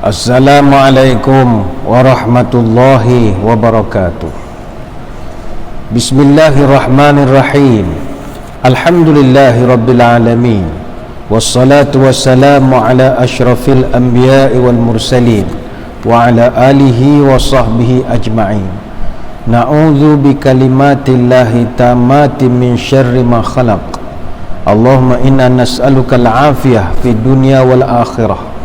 Assalamualaikum warahmatullahi wabarakatuh. Bismillahirrahmanirrahim. Alhamdulillahi rabbil alamin. Wassalatu wassalamu ala ashrafil anbiya'i wal mursalin wa ala alihi wa sahbihi ajma'in. Na'udzu bi kalimatillahi tammati min syarri ma khalaq. Allahumma inna nas'aluka al-afiyah fid dunya wal akhirah.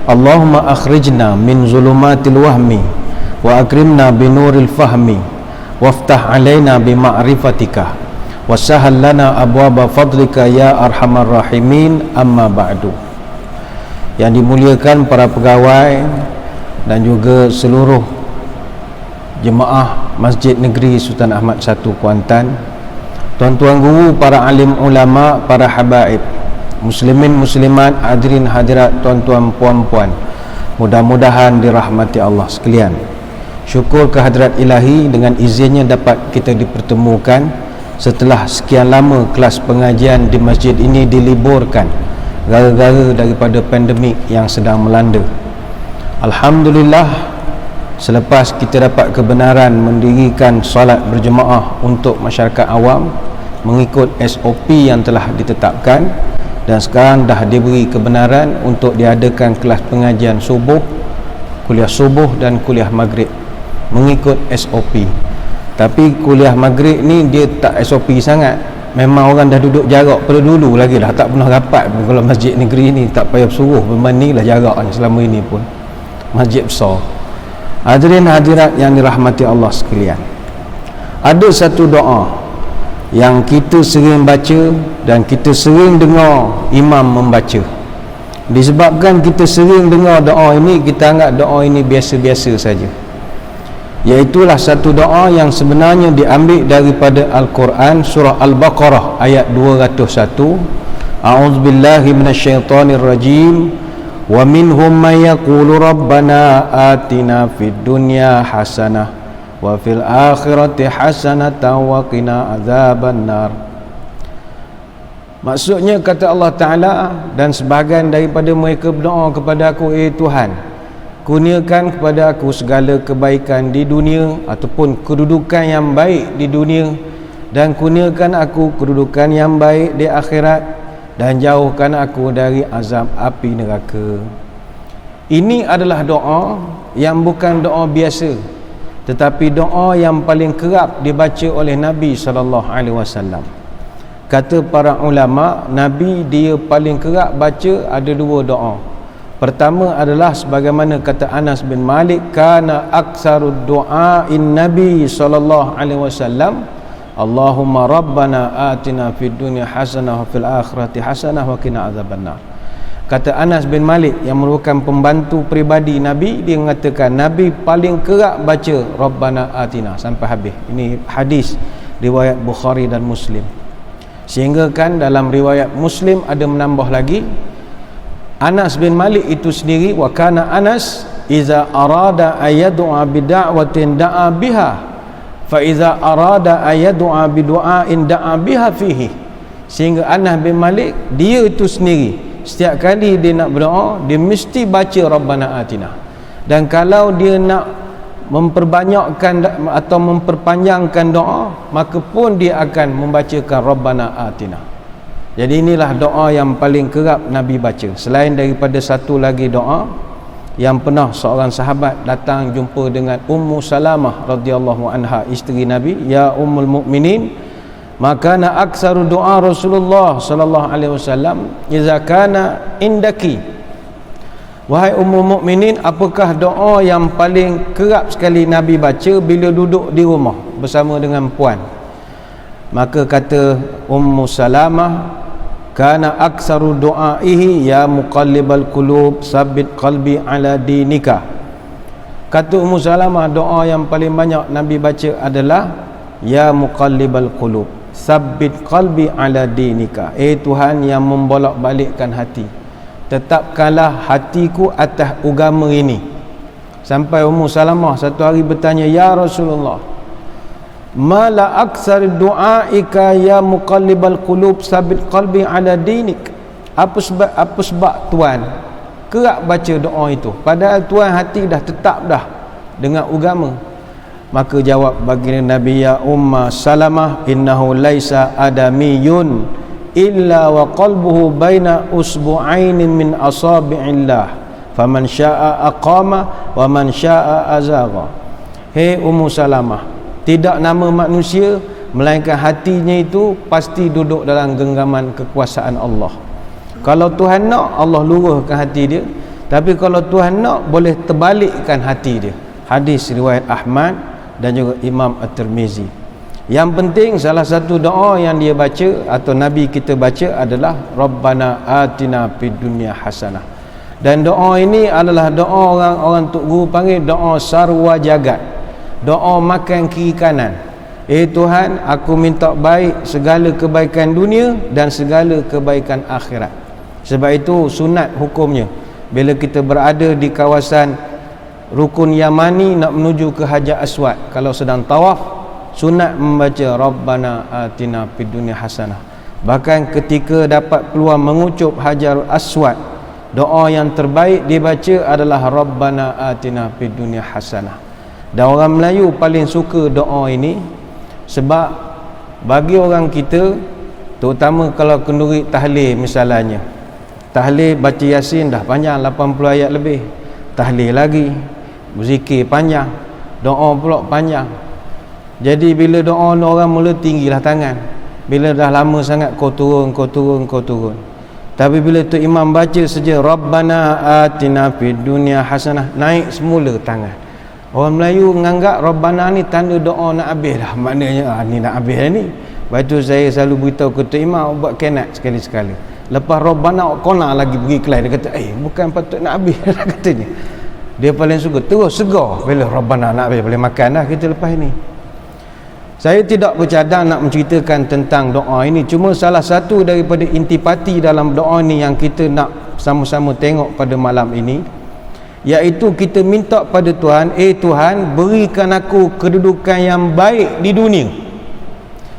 Allahumma akhrijna min zulumatil wahmi wa akrimna binuril fahmi waftah alaina bima'rifatika wasahhal lana abwaba fadlika ya arhamar rahimin, amma ba'du. Yang dimuliakan para pegawai dan juga seluruh jemaah Masjid Negeri Sultan Ahmad I Kuantan, tuan-tuan guru, para alim ulama, para habaib, muslimin muslimat, hadirin hadirat, tuan-tuan puan-puan, mudah-mudahan dirahmati Allah sekalian. Syukur kehadrat ilahi, dengan izinnya dapat kita dipertemukan setelah sekian lama kelas pengajian di masjid ini diliburkan gara-gara daripada pandemik yang sedang melanda. Alhamdulillah, selepas kita dapat kebenaran mendirikan solat berjemaah untuk masyarakat awam mengikut SOP yang telah ditetapkan, dan sekarang dah diberi kebenaran untuk diadakan kelas pengajian subuh, kuliah subuh dan kuliah maghrib mengikut SOP. Tapi kuliah maghrib ni dia tak SOP sangat. Memang orang dah duduk jarak pada dulu lagi dah, tak pernah rapat pun. Kalau masjid negeri ni tak payah suruh, memang ni lah jarak ni selama ini pun. Masjid besar. Hadirin hadirat yang dirahmati Allah sekalian, ada satu doa yang kita sering baca dan kita sering dengar imam membaca. Disebabkan kita sering dengar doa ini, kita anggap doa ini biasa-biasa saja. Iaitulah satu doa yang sebenarnya diambil daripada Al-Quran, surah Al-Baqarah ayat 201. A'udzubillahi minasyaitonirrajim. Wa minhum may yaqulu rabbana atina fid dunya hasanah wa fil akhirati hasanatan wa qina azabannar. Maksudnya, kata Allah Ta'ala, dan sebahagian daripada mereka berdoa kepada aku, Tuhan, kurniakan kepada aku segala kebaikan di dunia ataupun kedudukan yang baik di dunia, dan kurniakan aku kedudukan yang baik di akhirat, dan jauhkan aku dari azab api neraka. Ini adalah doa yang bukan doa biasa, tetapi doa yang paling kerap dibaca oleh Nabi SAW. Kata para ulama, Nabi dia paling kerap baca ada dua doa. Pertama adalah sebagaimana kata Anas bin Malik, kana aktsarud du'ain Nabi SAW, Allahumma rabbana atina fid dunya hasanah wa fil akhirati hasanah wa qina azabannar. Kata Anas bin Malik yang merupakan pembantu peribadi Nabi, dia mengatakan Nabi paling kerap baca Rabbana atina sampai habis. Ini hadis riwayat Bukhari dan Muslim. Sehingga kan dalam riwayat Muslim ada menambah lagi, Anas bin Malik itu sendiri, wa kana Anas iza arada ayad'a bida'watin da'a biha, fa iza arada ayad'a bidu'ain da'a biha fihi. Sehingga Anas bin Malik dia itu sendiri setiap kali dia nak berdoa, dia mesti baca Rabbana atina. Dan kalau dia nak memperbanyakkan atau memperpanjangkan doa, maka pun dia akan membacakan Rabbana atina. Jadi inilah doa yang paling kerap Nabi baca. Selain daripada satu lagi doa yang pernah seorang sahabat datang jumpa dengan Ummu Salamah radhiyallahu anha, isteri Nabi, ya Ummul Mukminin, maka na aksaru doa Rasulullah sallallahu alaihi wasallam idza kana indaki. Wahai Ummul Mukminin, apakah doa yang paling kerap sekali Nabi baca bila duduk di rumah bersama dengan puan? Maka kata Ummu Salamah, kana aksaru du'aihi ya muqallibal qulub sabbit qalbi ala dinika. Kata Ummu Salamah, doa yang paling banyak Nabi baca adalah ya muqallibal qulub sabbit qalbi ala dinika. Tuhan yang membolak-balikkan hati, tetapkanlah hatiku atas agama ini. Sampai Ummu Salamah satu hari bertanya, ya Rasulullah, mala aksar du'aika ya muqallibal qulub sabit qalbi ala dinik. Apa sebab tuan, kerap baca doa itu, padahal tuan hati dah tetap dah dengan agama. Maka jawab baginda Nabi, ya Umma Salamah, innahu laisa adamiyun illa wa qalbuhu baina usbu'ainin min asabi'illah, faman syaa aqama wa man syaa azagha. Hei Ummu Salamah, tidak nama manusia melainkan hatinya itu pasti duduk dalam genggaman kekuasaan Allah. Kalau Tuhan nak, Allah luruskan hati dia, tapi kalau Tuhan nak, boleh terbalikkan hati dia. Hadis riwayat Ahmad dan juga Imam At-Tirmizi. Yang penting salah satu doa yang dia baca atau Nabi kita baca adalah Rabbana atina fid dunya hasanah. Dan doa ini adalah doa orang Tok Guru panggil doa sarwa jagat, doa makan kiri kanan. Tuhan, aku minta baik segala kebaikan dunia dan segala kebaikan akhirat. Sebab itu sunat hukumnya, bila kita berada di kawasan Rukun Yamani nak menuju ke Hajar Aswad, kalau sedang tawaf, sunat membaca Rabbana atina fid dunya hasanah. Bahkan ketika dapat peluang mengucup Hajar Aswad, doa yang terbaik dibaca adalah Rabbana atina fid dunya hasanah. Dan orang Melayu paling suka doa ini, sebab bagi orang kita, terutama kalau kenduri tahlil misalnya, tahlil baca Yasin dah panjang 80 ayat lebih, tahlil lagi, berzikir panjang, doa pula panjang. Jadi bila doa orang mula tinggilah tangan, bila dah lama sangat kau turun. Tapi bila tu imam baca saja Rabbana atina fid dunya hasanah, naik semula tangan. Orang Melayu menganggap Rabbana ni tanda doa nak habis dah, maknanya ni nak habis dah ni. Lepas tu saya selalu beritahu ke tu imam buat kenat sekali-sekali. Lepas Rabbana kona lagi pergi kelas, dia kata bukan patut nak habis dah katanya. Dia paling suka terus segar bila Rabbana nak habis, boleh makan dah kita lepas ini. Saya tidak bercadang nak menceritakan tentang doa ini, cuma salah satu daripada intipati dalam doa ini yang kita nak sama-sama tengok pada malam ini, iaitu kita minta pada Tuhan, Tuhan, berikan aku kedudukan yang baik di dunia.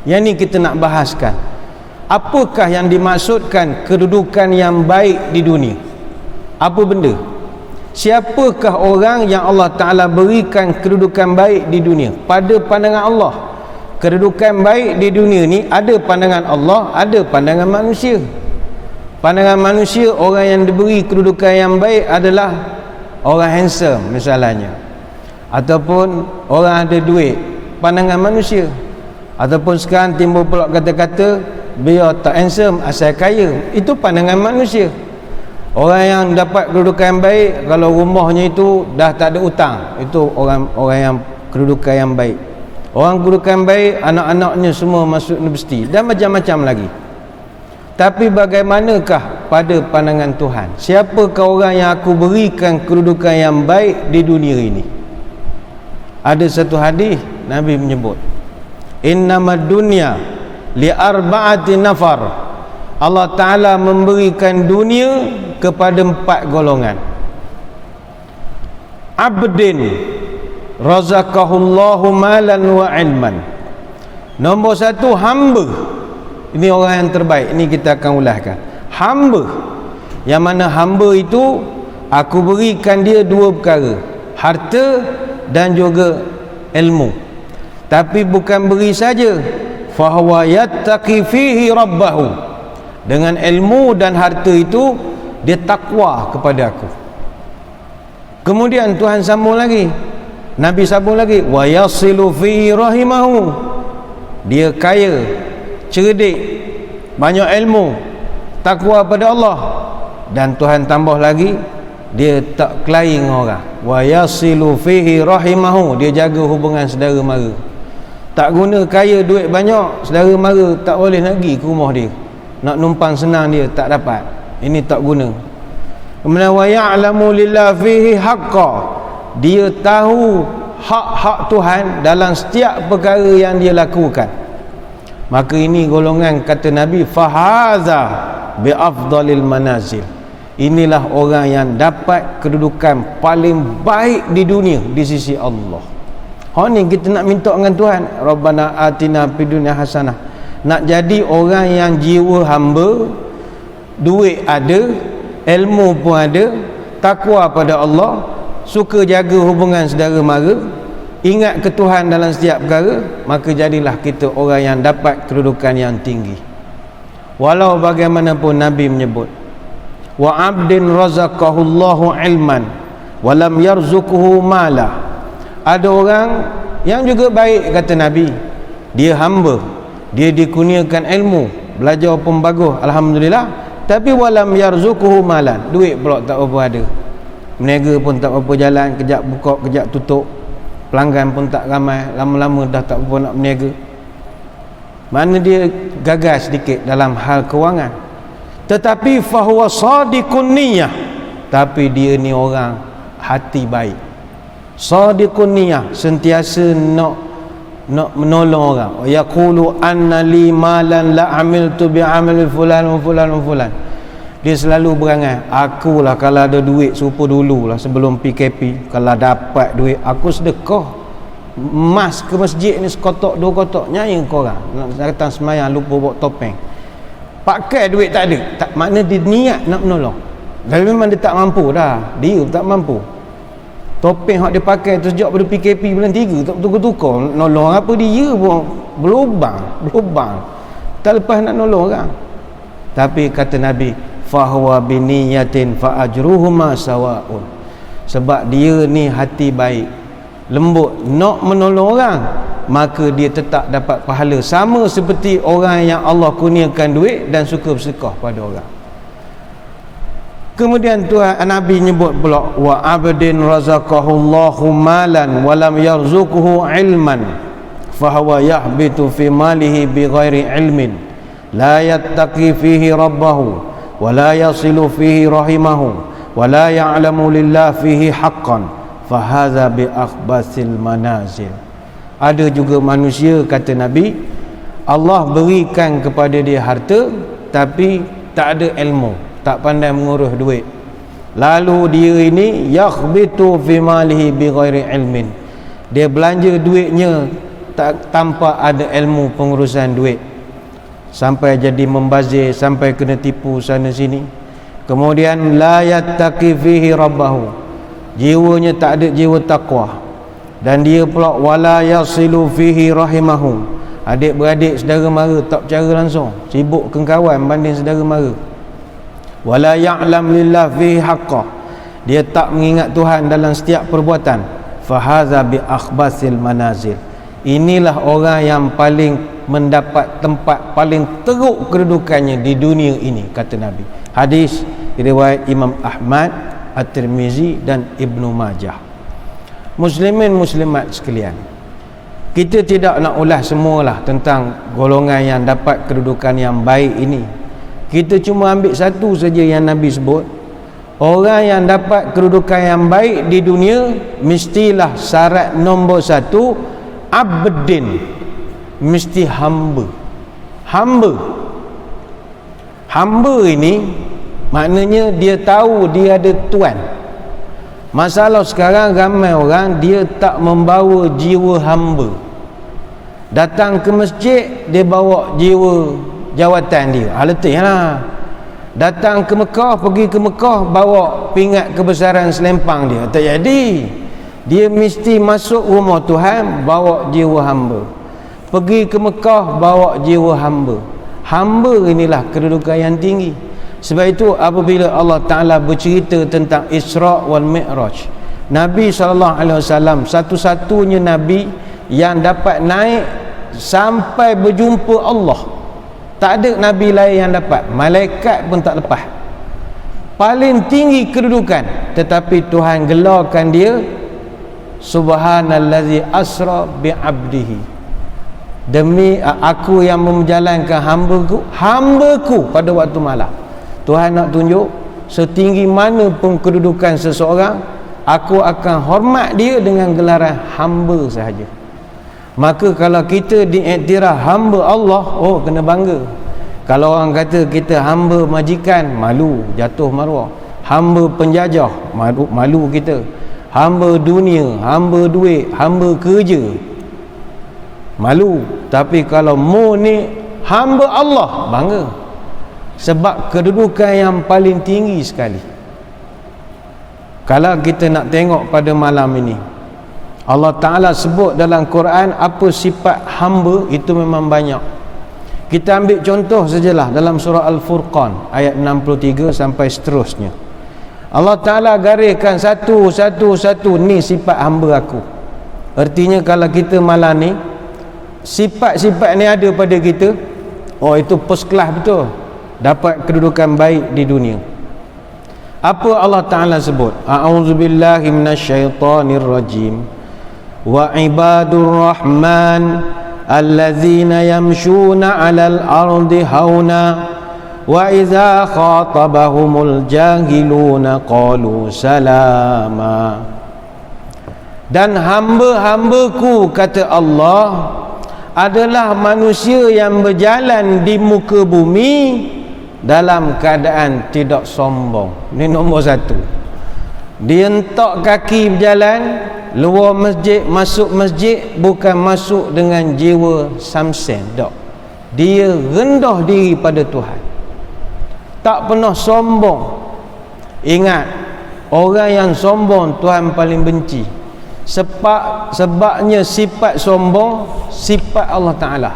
Yang ni kita nak bahaskan. Apakah yang dimaksudkan kedudukan yang baik di dunia? Apa benda? Siapakah orang yang Allah Ta'ala berikan kedudukan baik di dunia? Pada pandangan Allah, kedudukan baik di dunia ni ada pandangan Allah, ada pandangan manusia. Pandangan manusia, orang yang diberi kedudukan yang baik adalah orang handsome misalnya, ataupun orang ada duit, pandangan manusia. Ataupun sekarang timbul pula kata-kata biar tak handsome asal kaya, itu pandangan manusia. Orang yang dapat kedudukan yang baik, kalau rumahnya itu dah tak ada hutang, itu orang yang kedudukan yang baik. Orang kedudukan baik, anak-anaknya semua masuk universiti dan macam-macam lagi. Tapi bagaimanakah pada pandangan Tuhan? Siapakah orang yang aku berikan kedudukan yang baik di dunia ini? Ada satu hadis Nabi menyebut, innamad dunya li arba'ati nafar. Allah Ta'ala memberikan dunia kepada 4 golongan. Abdin razaqahullahu malan wa ilman. Nombor 1, hamba. Ini orang yang terbaik. Ini kita akan ulaskan. Hamba, yang mana hamba itu aku berikan dia 2 perkara, harta dan juga ilmu. Tapi bukan beri saja, fahuwa yattaqi fihi rabbahu. Dengan ilmu dan harta itu dia takwa kepada aku. Kemudian Tuhan sambung lagi, Nabi sambung lagi, wa yasilu fihi rahimahu. Dia kaya, cerdik, banyak ilmu, takwa pada Allah. Dan Tuhan tambah lagi, dia tak kelaing orang. Wa yasilu fihi rahimahu. Dia jaga hubungan saudara mara. Tak guna kaya duit banyak, saudara mara tak boleh nak pergi ke rumah dia, nak numpang senang dia tak dapat. Ini tak guna. Kemudian wa ya'lamu lillahi fihi haqqa. Dia tahu hak-hak Tuhan dalam setiap perkara yang dia lakukan. Maka ini golongan, kata Nabi, fahaza bi afdalil manazil. Inilah orang yang dapat kedudukan paling baik di dunia di sisi Allah. Ni kita nak minta dengan Tuhan, Rabbana atina fid dunya hasanah. Nak jadi orang yang jiwa hamba, duit ada, ilmu pun ada, takwa pada Allah, suka jaga hubungan saudara mara, ingat ke Tuhan dalam setiap perkara, maka jadilah kita orang yang dapat kedudukan yang tinggi. Walau bagaimanapun Nabi menyebut, wa abdin razaqahullahu ilman walam yarzuquhu mala. Ada orang yang juga baik, kata Nabi, dia hamba, dia dikurniakan ilmu, belajar pun bagus, alhamdulillah, tapi walam yarzuquhu malan, duit pula tak apa ada, meniaga pun tak apa jalan, kejap buka kejap tutup, pelanggan pun tak ramai, lama-lama dah tak apa nak meniaga. Mana dia gagal sedikit dalam hal kewangan, tetapi fahuwa sadiqun niyah, tapi dia ni orang hati baik, sadiqun niyah, sentiasa nak menolong orang. Yaqulu anna li malan la amiltu bi amali fulan wa fulan wa fulan. Dia selalu berangan, akulah kalau ada duit serupa dululah sebelum PKP, kalau dapat duit aku sedekah emas ke masjid ni sekotak dua kotak, nyanyi korang nak datang semayang lupa bawa topeng, pakai duit tak ada, tak makna dia niat nak menolong. Kalau memang dia tak mampu dah, dia tak mampu, topeng yang dia pakai tu sejak pada PKP bulan 3 tak tukar-tukar, nolong apa dia pun berlubang tak lepas nak nolong orang. Tapi kata Nabi, fahuwa biniyatin fa ajruhuma sawaun, sebab dia ni hati baik, lembut, nak menolong orang, maka dia tetap dapat pahala sama seperti orang yang Allah kurniakan duit dan suka bersedekah pada orang. Kemudian Tuhan Nabi nyebut pula, wa abdin razaqahullahu malan wa lam yarzuquhu ilman fahuwa yahbitu fi malihi bighairi ilmin la yattaqi fihi rabbahu wa la yasilu fihi rahimahu wa la ya'lamu lillah fihi haqqan fahadha bi akhbasil manazil. Ada juga manusia, kata Nabi, Allah berikan kepada dia harta tapi tak ada ilmu, tak pandai mengurus duit, lalu dia ini yakhbitu fi malihi bighairi ilmin, dia belanja duitnya tanpa ada ilmu pengurusan duit, sampai jadi membazir, sampai kena tipu sana sini. Kemudian la yattaqi fihi rabbahu, jiwanya tak ada jiwa takwa, dan dia pula wala yasilu fihi rahimahu, adik-beradik saudara mara tak bercara langsung, sibuk kawan banding saudara mara. Wala ya'lam lillah fihi haqqa, dia tak mengingat Tuhan dalam setiap perbuatan. Fahaza bi akhbasil manazil, inilah orang yang paling mendapat tempat paling teruk kedudukannya di dunia ini, kata Nabi. Hadis riwayat Imam Ahmad, At-Tirmizi dan Ibnu Majah. Muslimin muslimat sekalian, kita tidak nak ulas semualah tentang golongan yang dapat kedudukan yang baik ini. Kita cuma ambil satu saja yang Nabi sebut. Orang yang dapat kedudukan yang baik di dunia, mestilah syarat nombor 1, abdin, mesti hamba. Hamba ini maknanya dia tahu dia ada tuan. Masalah sekarang ramai orang dia tak membawa jiwa hamba. Datang ke masjid dia bawa jiwa jawatan dia, letihlah. Datang ke Mekah, pergi ke Mekah bawa pingat kebesaran selempang dia, tak jadi. Dia mesti masuk rumah Tuhan bawa jiwa hamba, pergi ke Mekah bawa jiwa hamba. Hamba inilah kedudukan yang tinggi. Sebab itu apabila Allah Ta'ala bercerita tentang Isra' wal Mi'raj, Nabi SAW satu-satunya Nabi yang dapat naik sampai berjumpa Allah. Tak ada Nabi lain yang dapat, malaikat pun tak lepas. Paling tinggi kedudukan, tetapi Tuhan gelarkan dia Subhanallazi asra bi'abdihi, demi aku yang menjalankan hambaku pada waktu malam. Tuhan nak tunjuk setinggi mana pun kedudukan seseorang, aku akan hormat dia dengan gelaran hamba sahaja. Maka kalau kita diiktiraf hamba Allah, oh kena bangga. Kalau orang kata kita hamba majikan, malu, jatuh maruah. Hamba penjajah, malu kita. Hamba dunia, hamba duit, hamba kerja, malu. Tapi kalau mu ni hamba Allah, bangga. Sebab kedudukan yang paling tinggi sekali. Kalau kita nak tengok pada malam ini, Allah Ta'ala sebut dalam Quran apa sifat hamba, itu memang banyak. Kita ambil contoh sajalah dalam surah Al-Furqan ayat 63 sampai seterusnya. Allah Ta'ala gariskan satu, ni sifat hamba aku. Artinya kalau kita malam ni sifat-sifat ni ada pada kita, oh itu first class betul, dapat kedudukan baik di dunia. Apa Allah Ta'ala sebut? A'udzubillahi minasyaitonirrajim. Wa ibadur rahman allazina yamshuna 'alal ardi hauna wa idza khatabahumul jahiluna qalu salama. Dan hamba-hambaku, kata Allah, adalah manusia yang berjalan di muka bumi dalam keadaan tidak sombong. Ini nombor satu. Dia entak kaki berjalan luar masjid, masuk masjid, bukan masuk dengan jiwa samsen, tak. Dia rendah diri pada Tuhan, tak pernah sombong. Ingat, orang yang sombong Tuhan paling benci. Sebabnya sifat sombong sifat Allah Ta'ala.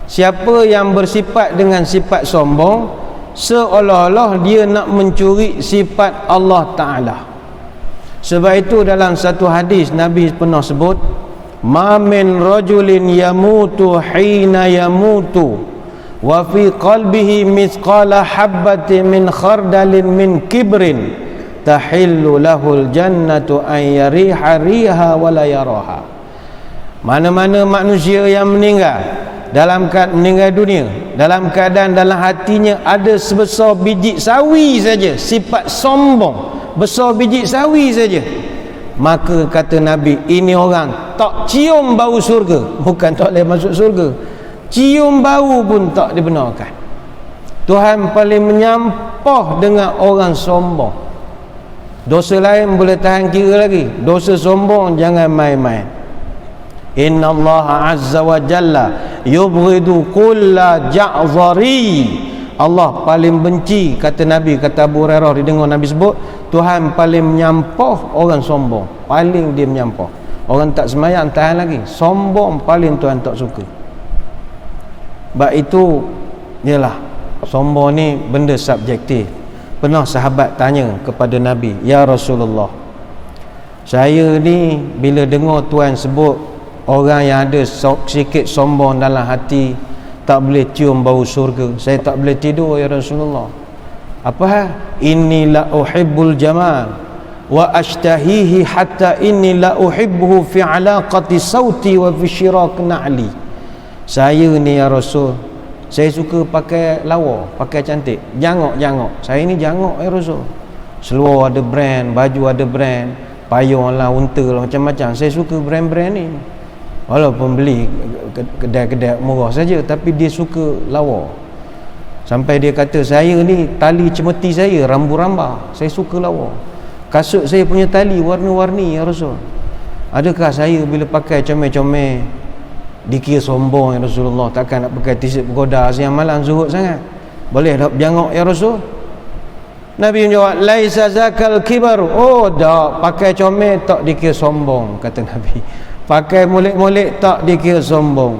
Siapa yang bersifat dengan sifat sombong, seolah-olah dia nak mencuri sifat Allah Ta'ala. Sebab itu dalam satu hadis Nabi pernah sebut, ma min rajulin yamutu hina yamutu wa fi qalbihi mithqala habbatin min khardalin min kibrin tahillu lahul jannatu an yariha riha wa la yaraha. Mana-mana manusia yang meninggal meninggal dunia dalam keadaan dalam hatinya ada sebesar biji sawi saja sifat sombong, besar biji sawi saja, maka kata Nabi, ini orang tak cium bau surga. Bukan tak boleh masuk surga, cium bau pun tak dibenarkan. Tuhan paling menyampah dengan orang sombong. Dosa lain boleh tahan kira lagi, dosa sombong jangan main-main. Inna Allah Azza wa Jalla yubghidu kulla ja'zari. Allah paling benci, kata Nabi, kata Abu Hurairah didengar Nabi sebut, Tuhan paling menyampah orang sombong. Paling dia menyampah. Orang tak semayang tahan lagi, sombong paling Tuhan tak suka. Sebab itu ialah sombong ni benda subjektif. Pernah sahabat tanya kepada Nabi, ya Rasulullah, saya ni bila dengar Tuhan sebut orang yang ada sikit sombong dalam hati tak boleh cium bau surga, saya tak boleh tidur ya Rasulullah. Apa hal? Inni la uhibbul jamal wa ashtahihi hatta inni la uhibbuhu fi alaqati sauti wa fi shirak na'li. Saya ni ya Rasul, saya suka pakai lawa, pakai cantik, jangok. Saya ni jangok ya Rasul. Seluar ada brand, baju ada brand, payung lah, unta lah, macam-macam. Saya suka brand-brand ni. Walaupun beli kedai-kedai murah saja, tapi dia suka lawa. Sampai dia kata, saya ni tali cemeti saya rambu-ramba, saya suka lawa. Kasut saya punya tali warna-warni ya Rasul. Adakah saya bila pakai comel-comel dikira sombong ya Rasulullah? Takkan nak pakai t-shirt bergoda siang malam zuhud sangat? Boleh tak berjangok ya Rasul? Nabi menjawab, laisa zakal kibar. Oh tak, pakai comel tak dikira sombong, kata Nabi. Pakai molek-molek tak dikira sombong,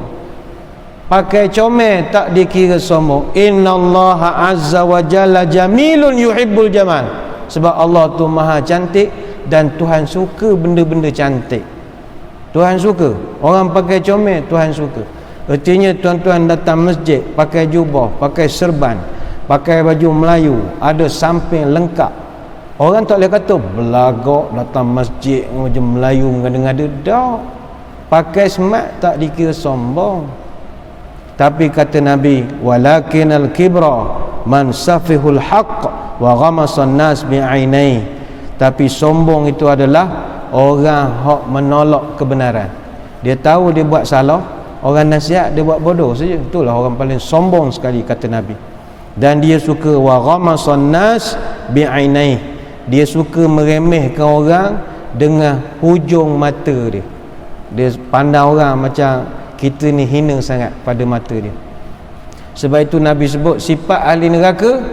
pakai comel tak dikira sombong. Innallaha azza wa jalla jamilun yuhibbul jamal. Sebab Allah tu maha cantik dan Tuhan suka benda-benda cantik. Tuhan suka orang pakai comel, Tuhan suka. Artinya tuan-tuan datang masjid pakai jubah, pakai serban, pakai baju Melayu, ada samping lengkap, orang tak boleh kata belagak datang masjid macam Melayu ngada-ngada. Dah pakai smart tak dikira sombong. Tapi kata Nabi, walakinal kibra man safihul haqq wa ghamasan nas bi'ainai. Tapi sombong itu adalah orang hak menolak kebenaran. Dia tahu dia buat salah, orang nasihat dia buat bodoh saja. Itulah orang paling sombong sekali, kata Nabi. Dan dia suka wa ghamasan nas bi'ainai. Dia suka meremehkan orang dengan hujung mata dia. Dia pandang orang macam kita ni hina sangat pada mata dia. Sebab itu Nabi sebut sifat ahli neraka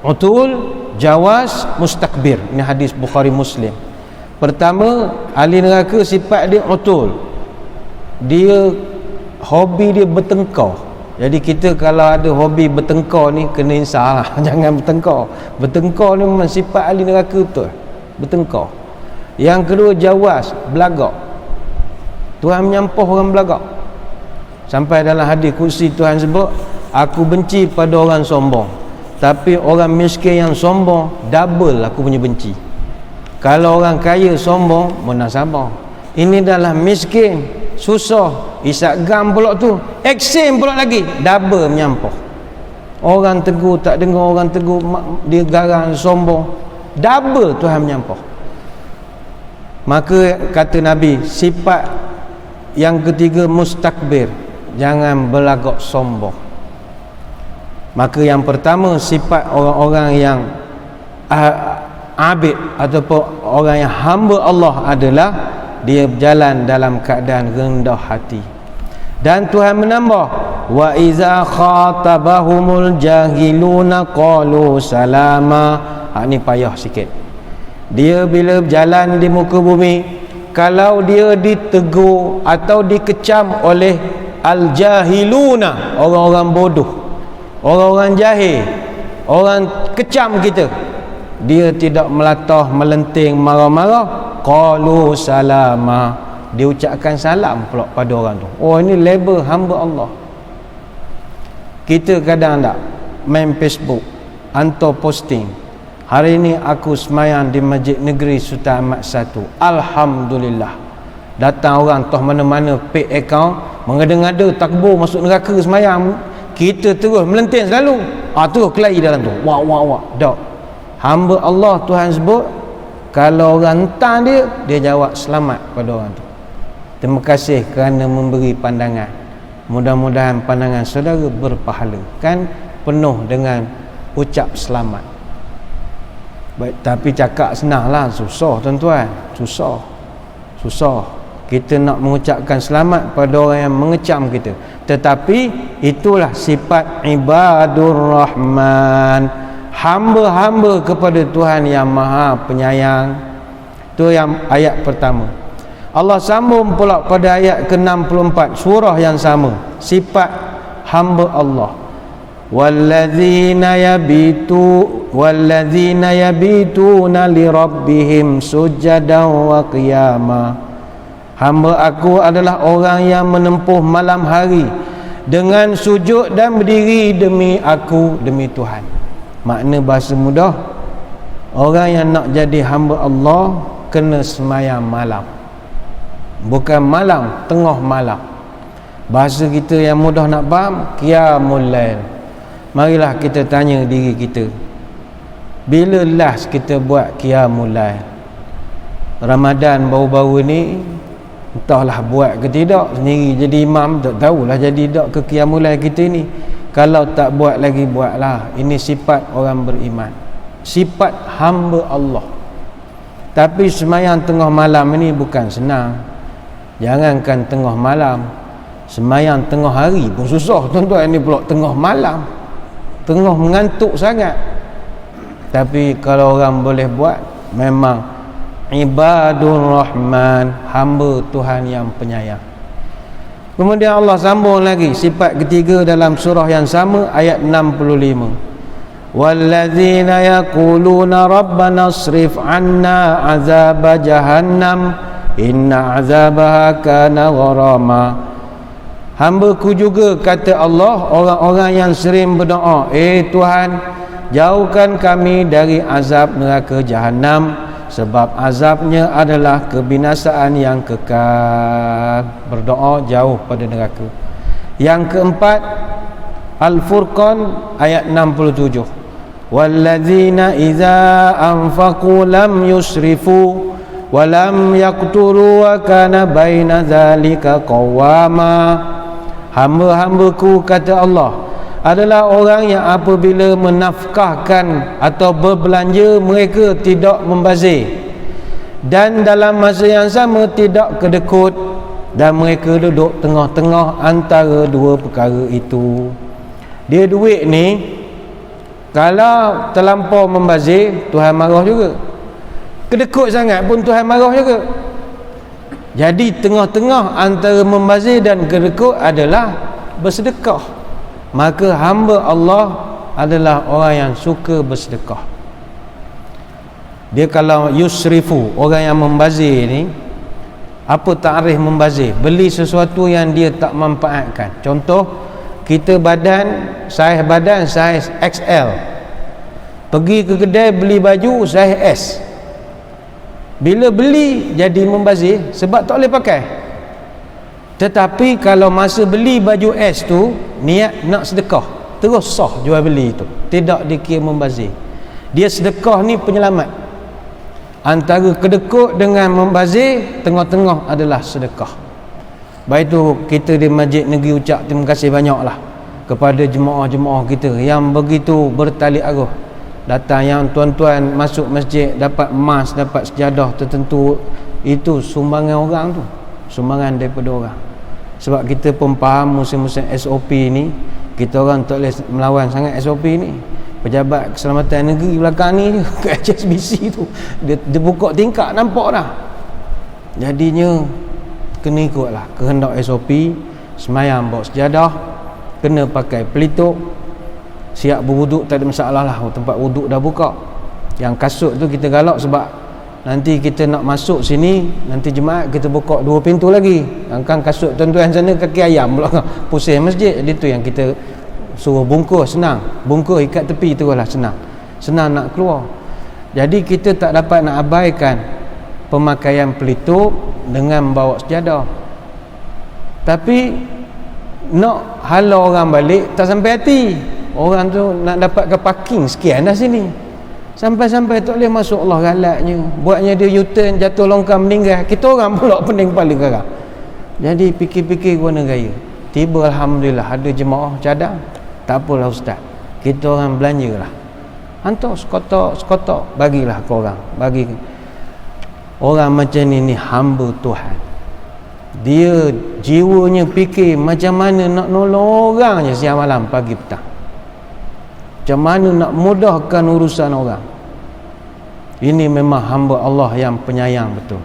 utul jawas, mustakbir. Ini hadis Bukhari Muslim. Pertama, ahli neraka sifat dia utul, dia hobi dia bertengkar. Jadi kita kalau ada hobi bertengkar ni kena insaf lah. Jangan bertengkar. Bertengkar ni memang sifat ahli neraka betul, bertengkar. Yang kedua, jawas, belagak. Tuhan menyampah orang belagak. Sampai dalam hadis kursi Tuhan sebut, aku benci pada orang sombong, tapi orang miskin yang sombong double aku punya benci. Kalau orang kaya sombong, munasabah. Ini adalah miskin, susah, isak gam pula tu, eksim pula lagi, double menyampah. Orang tegur tak dengar, orang tegur dia garang, sombong, double Tuhan menyampah. Maka kata Nabi, sifat yang ketiga mustakbir, jangan berlagak sombong. Maka yang pertama, sifat orang-orang yang abid ataupun orang yang hamba Allah adalah dia berjalan dalam keadaan rendah hati. Dan Tuhan menambah, wa iza khatabahumul jahiluna qalu salama. Ni payah sikit. Dia bila berjalan di muka bumi, kalau dia ditegur atau dikecam oleh al-jahiluna, orang-orang bodoh, orang-orang jahil, orang kecam kita, dia tidak melatah, melenting, marah-marah, qalu salama, dia ucapkan salam pula pada orang tu. Oh, ini label hamba Allah. Kita kadang tak main Facebook, hantar posting, hari ini aku semayang di Masjid Negeri Sultan Ahmad 1, alhamdulillah. Datang orang toh mana-mana fake account, mengada-ngada takbur masuk neraka semayang, kita terus melenting selalu, terus kelahi dalam tu, wah. Tak, hamba Allah Tuhan sebut, kalau orang entang dia jawab selamat pada orang tu. Terima kasih kerana memberi pandangan. Mudah-mudahan pandangan saudara berpahala. Kan penuh dengan ucap selamat. Baik, tapi cakap senanglah, susah tuan-tuan. Susah. Kita nak mengucapkan selamat pada orang yang mengecam kita. Tetapi itulah sifat ibadur rahman, hamba-hamba kepada Tuhan yang maha penyayang. Itu yang ayat pertama. Allah sambung pula pada ayat ke-64 surah yang sama, sifat hamba Allah. Walladzina yabituna li rabbihim sujadan wa qiyama. Hamba aku adalah orang yang menempuh malam hari dengan sujud dan berdiri demi aku, demi Tuhan. Makna bahasa mudah, orang yang nak jadi hamba Allah kena semayang malam. Bukan malam, tengah malam. Bahasa kita yang mudah nak faham, qiyamul lail. Marilah kita tanya diri kita, bila last kita buat qiyamul lail? Ramadan baru-baru ni, entahlah buat ke tidak, sendiri jadi imam, tak tahulah jadi tak ke qiyamul lail kita ni. Kalau tak buat lagi, buatlah. Ini sifat orang beriman, sifat hamba Allah. Tapi semayang tengah malam ini bukan senang. Jangankan tengah malam, semayang tengah hari pun susah tuan-tuan. Ini pula tengah malam, tengah mengantuk sangat. Tapi kalau orang boleh buat, memang ibadur rahman, hamba Tuhan yang penyayang. Kemudian Allah sambung lagi sifat ketiga dalam surah yang sama, ayat 65. Walladzina yaquluna rabbana asrif 'anna 'adzaba jahannam inna 'adzabaha kana gharama. Hamba-Ku juga, kata Allah, orang-orang yang sering berdoa, Tuhan, jauhkan kami dari azab neraka Jahannam, sebab azabnya adalah kebinasaan yang kekal. Berdoa jauh pada neraka. Yang keempat, Al-Furqan ayat 67. Walladzina idza anfaqu lam yusrifu wa lam yaqturu wa kana baina dzalika qawama. Hamba-hamba-Ku, kata Allah, adalah orang yang apabila menafkahkan atau berbelanja, mereka tidak membazir, dan dalam masa yang sama tidak kedekut, dan mereka duduk tengah-tengah antara dua perkara itu. Dia duit ni Kalau terlampau membazir, Tuhan marah juga. Kedekut sangat pun Tuhan marah juga. Jadi tengah-tengah antara membazir dan kedekut adalah bersedekah. Maka hamba Allah adalah orang yang suka bersedekah. Dia kalau yusrifu, orang yang membazir ni, apa ta'rif membazir? Beli sesuatu yang dia tak manfaatkan. Contoh, kita saiz badan saiz XL, pergi ke kedai beli baju saiz S. Bila beli jadi membazir sebab tak boleh pakai. Tetapi kalau masa beli baju S tu niat nak sedekah, terus sah jual beli tu, tidak dikira membazir. Dia sedekah ni penyelamat. Antara kedekut dengan membazir, tengah-tengah adalah sedekah. Baik itu kita di Masjid Negeri ucap terima kasih banyaklah kepada jemaah-jemaah kita yang begitu bertali arus datang. Yang tuan-tuan masuk masjid dapat emas, dapat sejadah tertentu, itu sumbangan orang tu, sumbangan daripada orang. Sebab kita pun faham musim-musim SOP ni, kita orang tak boleh melawan sangat SOP ni. Pejabat Keselamatan Negeri belakang ni ke HSBC tu dia buka tingkap nampak dah. Jadinya kena ikutlah kehendak SOP. Semayang bawa sejadah, kena pakai pelitup, siap berwuduk, tak ada masalah lah, tempat wuduk dah buka. Yang kasut tu kita galak sebab nanti kita nak masuk sini, nanti jemaat kita buka 2 pintu lagi. Kan kasut tuan-tuan sana kaki ayam belakang pusing masjid. Jadi tu yang kita suruh bungkus, senang bungkus ikat tepi tu lah, senang nak keluar. Jadi kita tak dapat nak abaikan pemakaian pelitup dengan bawa sejadah. Tapi nak halau orang balik tak sampai hati. Orang tu nak dapatkan parking sekian dah sini, sampai-sampai tak boleh masuk. Allah galaknya, buatnya dia U-turn, jatuh longkang, meninggal. Kita orang pula pening kepala garang. Jadi fikir-fikir guna gaya. Tiba alhamdulillah ada jemaah cadang. Tak apalah ustaz, kita orang belanja lah, hantar sekotak bagilah ke orang. Bagi orang macam ni hamba Tuhan. Dia jiwanya fikir macam mana nak nolong orang je siang malam pagi petang, macam mana nak mudahkan urusan orang. Ini memang hamba Allah yang penyayang betul.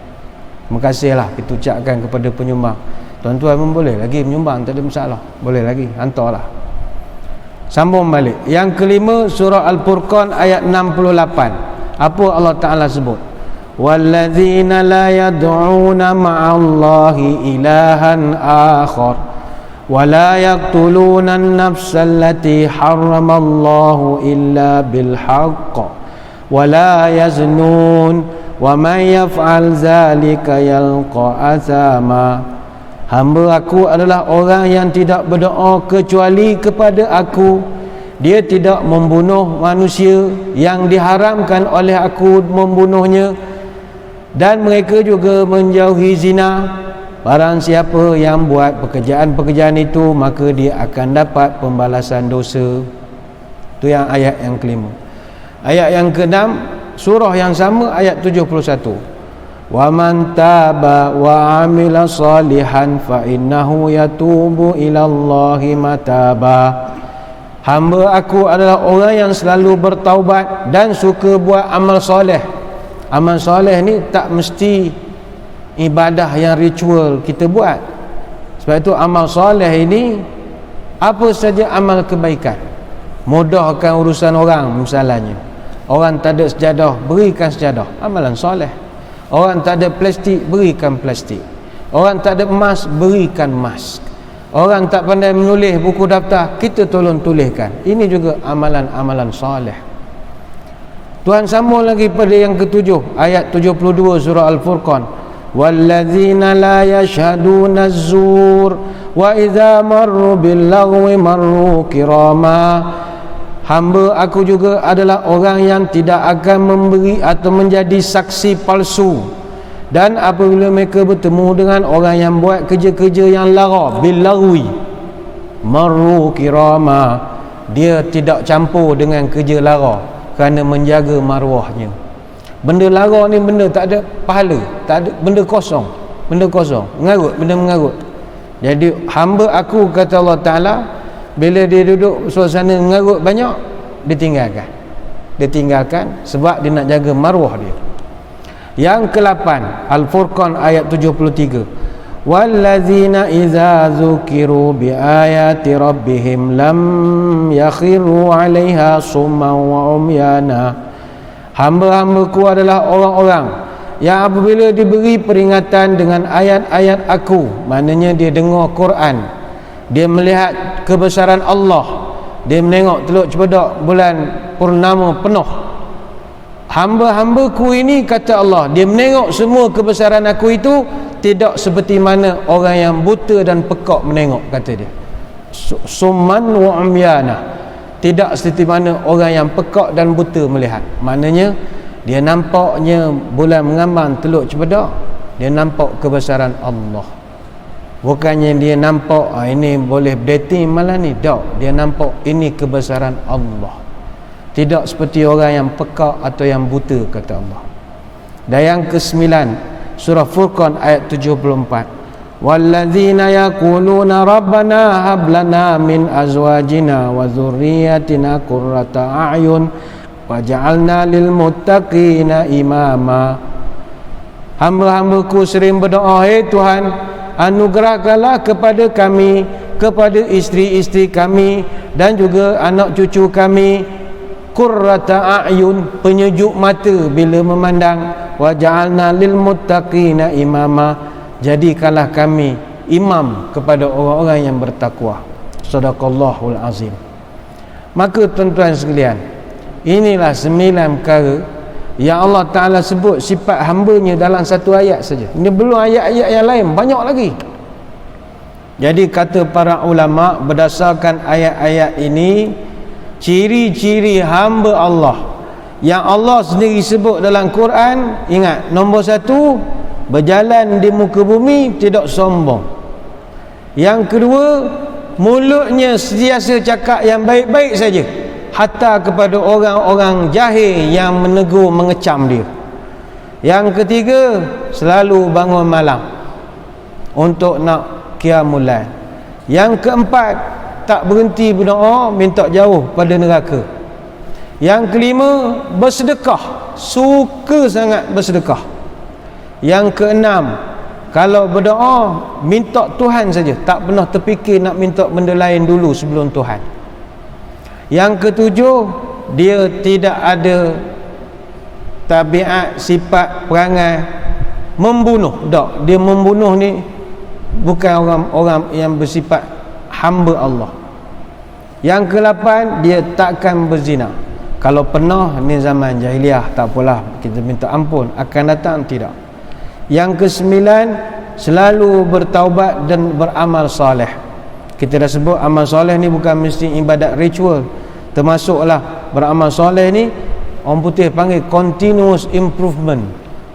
Terima kasihlah kita ucapkan kepada penyumbang. Tuan-tuan pun boleh lagi menyumbang, tak ada masalah, boleh lagi hantarlah. Sambung balik. Yang kelima, surah Al-Furqan ayat 68. Apa Allah Ta'ala sebut? Walladzina la yad'una ma'allahi ilahan akhar wa la yaqtuluna an-nafsa allati harramallahu illa bil haqq wa la yaznun wa man yaf'al zalika yalqa athama. Hamba aku adalah orang yang tidak berdoa kecuali kepada aku. Dia tidak membunuh manusia yang diharamkan oleh aku membunuhnya, dan mereka juga menjauhi zina. Barang siapa yang buat pekerjaan-pekerjaan itu, maka dia akan dapat pembalasan dosa. Itu yang ayat yang kelima. Ayat yang keenam, surah yang sama, ayat 71. Wa man taba wa amila salihan fa innahu yatubu ila Allahi mataba. Hamba aku adalah orang yang selalu bertaubat dan suka buat amal soleh. Amal soleh ni tak mesti ibadah yang ritual kita buat. Sebab itu amal soleh ini apa saja amal kebaikan, mudahkan urusan orang. Misalnya orang tak ada sejadah, berikan sejadah, amalan soleh. Orang tak ada plastik, berikan plastik. Orang tak ada emas, berikan emas. Orang tak pandai menulis buku daftar, kita tolong tuliskan. Ini juga amalan-amalan soleh. Tuhan sambung lagi pada yang ketujuh, ayat 72 surah Al-Furqan. Walladzina la yashhaduna az-zur wa idza marru bil lagwi marru kirama. Hamba aku juga adalah orang yang tidak akan memberi atau menjadi saksi palsu, dan apabila mereka bertemu dengan orang yang buat kerja-kerja yang lara, bil lagwi marru kirama, dia tidak campur dengan kerja lara kerana menjaga maruahnya. Benda lara ni benda tak ada pahala, tak ada, benda kosong, mengarut, benda mengarut. Jadi hamba aku, kata Allah Ta'ala, bila dia duduk suasana mengarut banyak, ditinggalkan sebab dia nak jaga maruah dia. Yang ke-8 Al-Furqan ayat 73, wallazina idza zukiru biayati rabbihim lam yakhiru 'alaiha summan wa umyana. Hamba-hambaku adalah orang-orang yang apabila diberi peringatan dengan ayat-ayat aku, maknanya dia dengar Quran, dia melihat kebesaran Allah, dia menengok Teluk Cempedak bulan purnama penuh. Hamba-hambaku ini, kata Allah, dia menengok semua kebesaran aku itu tidak seperti mana orang yang buta dan pekak menengok, kata dia. Summan wa umyana, tidak seperti mana orang yang pekak dan buta melihat. Maknanya dia nampaknya bulan mengambang Teluk Cempedak, dia nampak kebesaran Allah. Bukannya dia nampak ini boleh dating malam ni, tak, dia nampak ini kebesaran Allah. Tidak seperti orang yang pekak atau yang buta, kata Allah. Dan yang ke-9 surah Furqan ayat 74, walladzina yaquluna rabbana hab lana min azwajina wa dzurriyyatina qurrata a'yun waj'alna lil muttaqina imama. Hamba-hambaku sering berdoa, hai Tuhan, anugerahkanlah kepada kami, kepada isteri-isteri kami dan juga anak cucu kami, qurrata a'yun, penyejuk mata bila memandang, waj'alna lil muttaqina imama, jadikanlah kami imam kepada orang-orang yang bertakwa. Sadaqallahul azim. Maka tuan-tuan sekalian, inilah 9 perkara yang Allah Ta'ala sebut sifat hambanya dalam satu ayat saja. Ini belum ayat-ayat yang lain, banyak lagi. Jadi kata para ulama, berdasarkan ayat-ayat ini, ciri-ciri hamba Allah yang Allah sendiri sebut dalam Quran, ingat, nombor 1, berjalan di muka bumi tidak sombong. Yang kedua, mulutnya sentiasa cakap yang baik-baik saja, hatta kepada orang-orang jahil yang menegur, mengecam dia. Yang ketiga, selalu bangun malam untuk nak qiyamul lail. Yang keempat, tak berhenti berdoa minta jauh pada neraka. Yang kelima, bersedekah, suka sangat bersedekah. Yang keenam, kalau berdoa minta Tuhan saja, tak pernah terfikir nak minta benda lain dulu sebelum Tuhan. Yang ketujuh, dia tidak ada tabiat, sifat, perangai membunuh. Tak, dia membunuh ni bukan orang-orang yang bersifat hamba Allah. Yang ke-8, dia takkan berzina. Kalau pernah, ni zaman jahiliah, tak apalah, kita minta ampun, akan datang tidak. Yang ke-9, selalu bertaubat dan beramal soleh. Kita dah sebut amal soleh ni bukan mesti ibadat ritual, termasuklah beramal soleh ni orang putih panggil continuous improvement,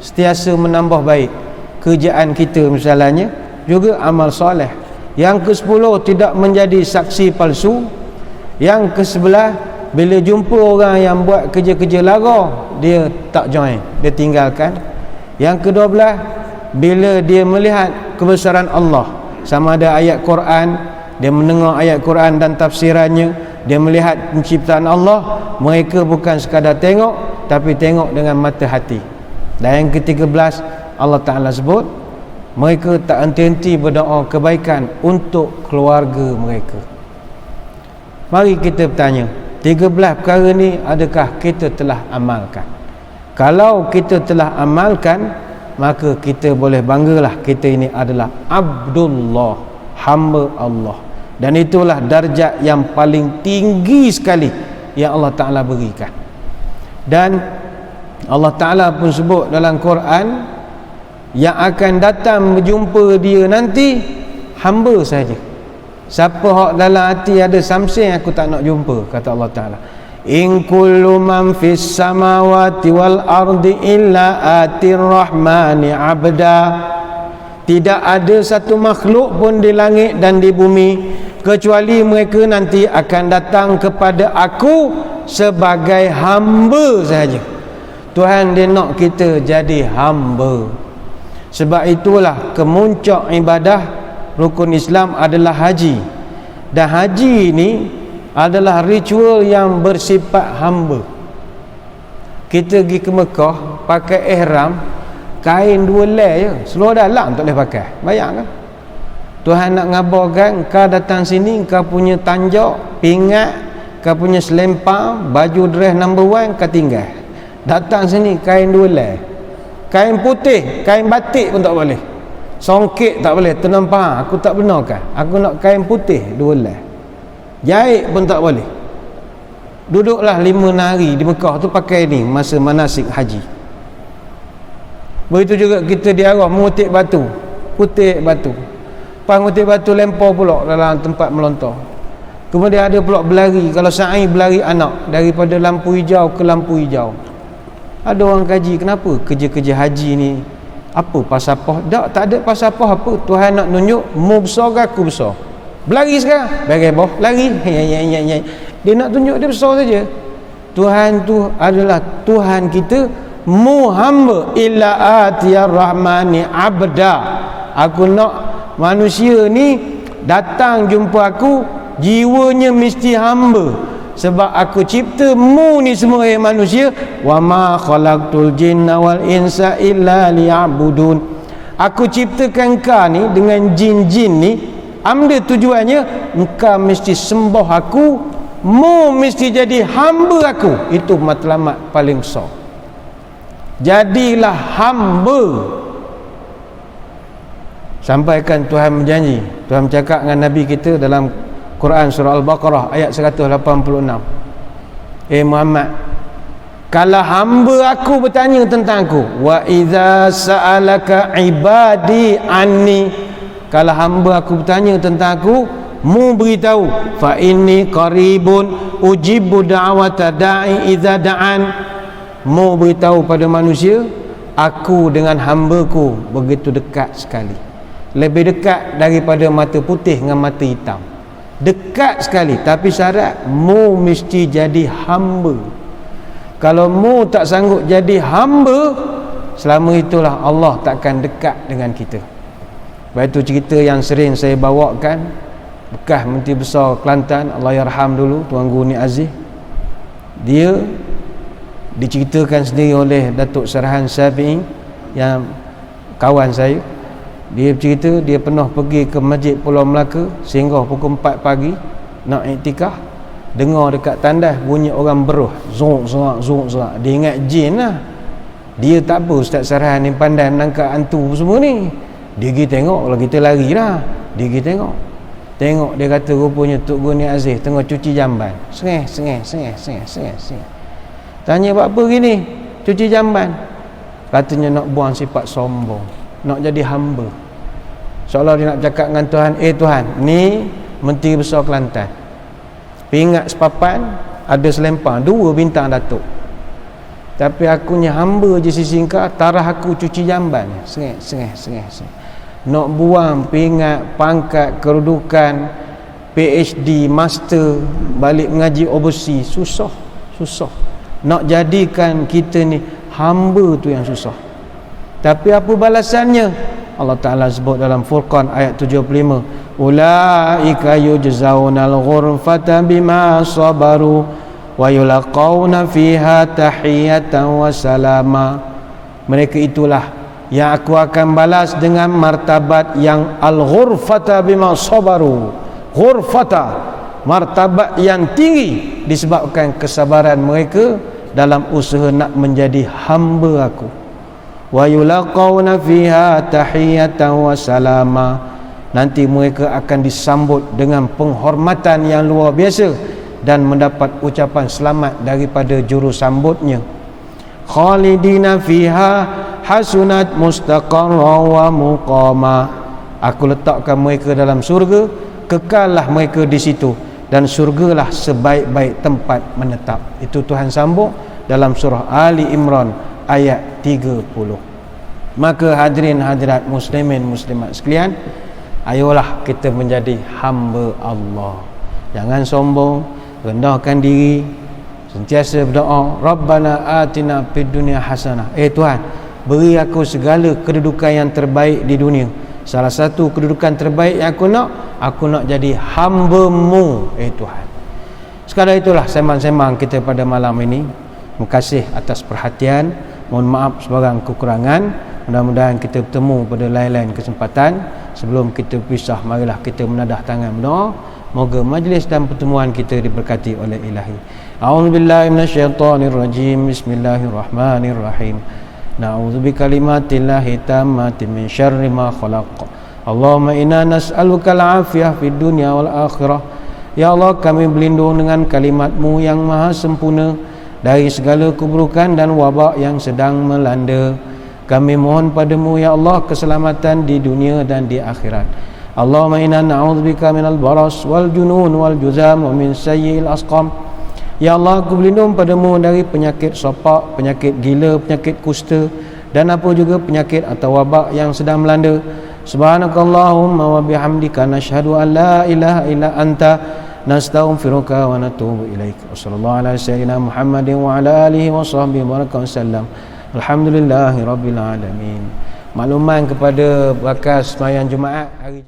sentiasa menambah baik kerjaan kita misalnya, juga amal soleh. Yang ke-10, tidak menjadi saksi palsu. Yang ke-11, bila jumpa orang yang buat kerja-kerja lara, dia tak join, dia tinggalkan. Yang ke-12, bila dia melihat kebesaran Allah, sama ada ayat Quran, dia mendengar ayat Quran dan tafsirannya, dia melihat penciptaan Allah, mereka bukan sekadar tengok, tapi tengok dengan mata hati. Dan yang ke-13, Allah Ta'ala sebut, mereka tak henti-henti berdoa kebaikan untuk keluarga mereka. Mari kita bertanya, 13 perkara ni adakah kita telah amalkan? Kalau kita telah amalkan, maka kita boleh banggalah, kita ini adalah Abdullah, hamba Allah. Dan itulah darjat yang paling tinggi sekali yang Allah Ta'ala berikan. Dan Allah Ta'ala pun sebut dalam Quran, yang akan datang berjumpa dia nanti hamba saja. Siapa hak dalam hati ada something aku tak nak jumpa, kata Allah Ta'ala, in kullu man fis samawati wal ardi illa atir rahmani abda. Tidak ada satu makhluk pun di langit dan di bumi kecuali mereka nanti akan datang kepada aku sebagai hamba saja. Tuhan dia nak kita jadi hamba. Sebab itulah kemuncak ibadah rukun Islam adalah haji. Dan haji ini adalah ritual yang bersifat hamba. Kita pergi ke Mekah pakai ihram, kain 2 helai je, seluar dalam tak boleh pakai. Bayang kan? Tuhan nak ngabarkan, kau datang sini, kau punya tanjak, pingat, kau punya selempang, baju dress number 1 kau tinggal. Datang sini kain 2 helai. Kain putih, kain batik pun tak boleh. Songkit tak boleh, tenempah aku tak benarkan. Aku nak kain putih 2 helai. Jahit pun tak boleh. Duduklah 5 hari di Mekah tu pakai ni masa manasik haji. Begitu juga kita di Arafah mengutik batu, putih batu. Pas ngutik batu lempar pula dalam tempat melontar. Kemudian ada pula berlari, kalau sa'i berlari anak daripada lampu hijau ke lampu hijau. Ada orang kaji, kenapa kerja-kerja haji ni apa pasapah? Tak ada pasapah apa. Tuhan nak tunjuk mu besar ke aku besar. Berlari sekarang, bagai boh, lari. Dia nak tunjuk dia besar saja. Tuhan tu adalah Tuhan kita, mu hamba illa atiyar rahmani abda. Aku nak manusia ni datang jumpa aku, jiwanya mesti hamba. Sebab aku cipta mu ni semua manusia, wa ma khalaqtul jinna wal insa illa liya'budun. Aku ciptakan kau ni dengan jin-jin ni, ambil tujuannya engkau mesti sembah aku, mu mesti jadi hamba aku. Itu matlamat paling besar. Jadilah hamba. Sampaikan Tuhan berjanji, Tuhan bercakap dengan Nabi kita dalam Quran surah Al-Baqarah ayat 186. Muhammad, kalau hamba aku bertanya tentang aku, wa idza sa'alaka ibadi anni, kalau hamba aku bertanya tentang aku, mu beritahu, fa inni qaribun ujibu da'wata da'i idza da'an. Mu beritahu pada manusia, aku dengan hamba-ku begitu dekat sekali, lebih dekat daripada mata putih dengan mata hitam. Dekat sekali, tapi syarat mu mesti jadi hamba. Kalau mu tak sanggup jadi hamba, selama itulah Allah takkan dekat dengan kita. Baik itu cerita yang sering saya bawakan, bekas Menteri Besar Kelantan, Allahyarham dulu, Tuan Guru Ni Aziz. Dia diceritakan sendiri oleh Datuk Sarahan Syafi'i, yang kawan saya. Dia bercerita dia pernah pergi ke Masjid Pulau Melaka sehingga pukul 4 pagi nak iktikaf, dengar dekat tandas bunyi orang beruh, zung zung. Dia ingat jin lah. Dia tak apa, Ustaz Sarahan ni pandai menangkap hantu semua ni. Dia pergi tengok, kalau kita lari lah. Dia pergi tengok, dia kata rupanya Tok Guru Ni Aziz tengah cuci jamban. Sengih. Tanya buat apa gini? Cuci jamban. Katanya nak buang sifat sombong, nak jadi hamba. Seolah dia nak cakap dengan Tuhan, Tuhan, ni Menteri Besar Kelantan, pingat sepapan ada selempang 2 bintang datuk, tapi akunya hamba je sisi engkau, tarah aku cuci jamban. Sengih. Nak buang pingat, pangkat, kedudukan, PhD, master, balik mengaji overseas, susah. Nak jadikan kita ni hamba tu yang susah. Tapi apa balasannya? Allah Ta'ala sebut dalam Furqan ayat 75, ulaika yujzaunal ghurfata bima sabaru wa yulaqawna fiha tahiyatan wa salama. Mereka itulah yang aku akan balas dengan martabat yang al-ghurfata bima sabaru. Ghurfata, martabat yang tinggi disebabkan kesabaran mereka dalam usaha nak menjadi hamba aku. Wa yulaqawna fiha tahiyatan wa salama. Nanti mereka akan disambut dengan penghormatan yang luar biasa dan mendapat ucapan selamat daripada juru sambutnya. Khalidina fiha hasunat mustaqarra wa muqama. Aku letakkan mereka dalam surga, kekallah mereka di situ, dan surgalah sebaik-baik tempat menetap. Itu Tuhan sambung dalam surah Ali Imran ayat 30. Maka hadirin hadirat muslimin muslimat sekalian, ayolah kita menjadi hamba Allah. Jangan sombong, rendahkan diri, sentiasa berdoa, Rabbana atina fid dunya hasanah. Tuhan, beri aku segala kedudukan yang terbaik di dunia. Salah satu kedudukan terbaik yang aku nak jadi hamba-Mu, Tuhan. Sekadar itulah sembang-sembang kita pada malam ini. Terima kasih atas perhatian. Mohon maaf sebarang kekurangan. Mudah-mudahan kita bertemu pada lain-lain kesempatan. Sebelum kita pisah, marilah kita menadah tangan berdoa. Moga majlis dan pertemuan kita diberkati oleh Ilahi. A'udzubillahi minasyaitonirrajim. Bismillahirrahmanirrahim. Na'udzu bikalimatillahi tammati min syarri ma khalaq. Allahumma inna nas'aluka al-afiyah fid dunya wal akhirah. Ya Allah, kami berlindung dengan kalimat-Mu yang maha sempurna dari segala keburukan dan wabak yang sedang melanda. Kami mohon padamu ya Allah keselamatan di dunia dan di akhirat. Allahumma inna na'udzubika minal baras wal junun wal juzam wa min sayyi'il asqam. Ya Allah, aku berlindung padamu dari penyakit sopak, penyakit gila, penyakit kusta dan apa juga penyakit atau wabak yang sedang melanda. Subhanakallahumma wa bihamdika nashhadu an la ilaha illa anta nastaghfiruka wa natubu ilaik. Wassallallahu ala sayyidina Muhammadin wa ala alihi wa sahbihi wa sallam. Alhamdulillahi rabbil alamin. Makluman kepada bekas sembahyang Jumaat hari